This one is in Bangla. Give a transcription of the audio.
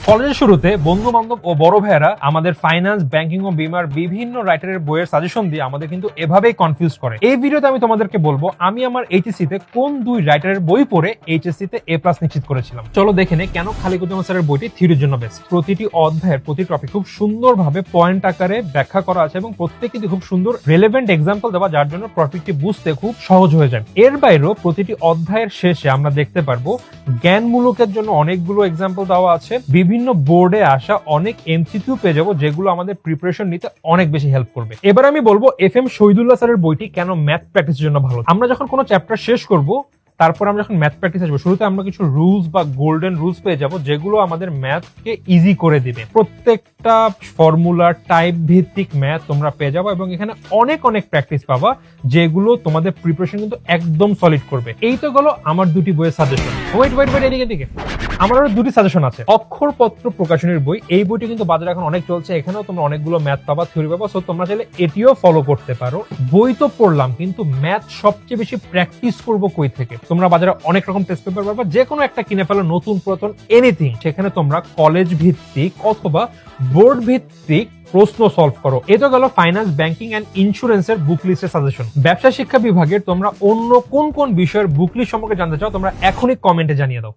কলেজের শুরুতে বন্ধু বান্ধব ও বড় ভাইয়েরা আমাদের ফাইন্যান্স, ব্যাংকিং ও বিমার বিভিন্ন রাইটারের বইয়ের সাজেশন দিয়ে আমাদের কিন্তু এভাবেই কনফিউজ করে। এই ভিডিওতে আমি তোমাদেরকে বলবো আমি আমার এইচএসসি তে কোন দুই রাইটারের বই পড়ে এইচএসসি তে এ প্লাস নিশ্চিত করেছিলাম। চলো দেখে নে কেন খালিকুজ্জামান স্যারের বইটি থিওরির জন্য বেস্ট। প্রতিটি অধ্যায়ের প্রতি টপিক খুব সুন্দরভাবে পয়েন্ট আকারে ব্যাখ্যা করা আছে এবং প্রত্যেকটি খুব সুন্দর রিলেভেন্ট এক্সাম্পল দেওয়া, যার জন্য টপিকটি বুঝতে খুব সহজ হয়ে যায়। এর বাইরেও প্রতিটি অধ্যায়ের শেষে আমরা দেখতে পারবো জ্ঞানমূলকের জন্য অনেকগুলো এক্সাম্পল দেওয়া আছে। বিভিন্ন বোর্ডে আসা অনেক এমসিকিউ পেয়ে যাবো যেগুলো আমাদের প্রিপারেশন নিতে অনেক বেশি হেল্প করবে। এবার আমি বলবো FM শহীদুল্লাহ স্যারের বইটি কেন ম্যাথ প্র্যাকটিসের জন্য ভালো। আমরা যখন কোনো চ্যাপ্টার শেষ করব, তারপর আমরা যখন ম্যাথ প্র্যাকটিস আসবো, শুরুতে আমরা কিছু রুলস বা গোল্ডেন রুলস পেয়ে যাব যেগুলো আমাদের ম্যাথকে ইজি করে দিবে। প্রত্যেকটা ফর্মুলা টাইপ ভিত্তিক ম্যাথ তোমরা পেয়ে যাবো এবং এখানে অনেক অনেক প্র্যাকটিস পাবা যেগুলো তোমাদের প্রিপারেশন কিন্তু একদম সলিড করবে। এই তো গেল আমার দুটি বইয়ের সাজেশন। ওয়েট এদিকে আমার আরো দুটি সাজেশন আছে। অক্ষরপত্র প্রকাশনীর বই, এই বইটি কিন্তু বাজারে এখন অনেক চলছে। এখানেও তোমরা অনেকগুলো ম্যাথ পাবা, থিওরি পাবা, সো তোমরা চাইলে এটিও ফলো করতে পারো। বই তো পড়লাম, কিন্তু ম্যাথ সবচেয়ে বেশি প্র্যাকটিস করবো কই থেকে? তোমরা বাজারে অনেক রকম টেস্ট পেপার পাবা, যে কোনো একটা কিনে ফেলো, নতুন পুরাতন এনিথিং। সেখানে তোমরা কলেজ ভিত্তিক অথবা বোর্ড ভিত্তিক প্রশ্ন সলভ করো। এটা গেল ফাইন্যান্স, ব্যাংকিং এন্ড ইন্স্যুরেন্সের বুক লিস্টের সাজেশন। ব্যবসা শিক্ষা বিভাগের তোমরা অন্য কোন কোন বিষয়ের বুক লিস্ট সম্পর্কে জানতে চাও তোমরা এখনই কমেন্টে জানিয়ে দাও।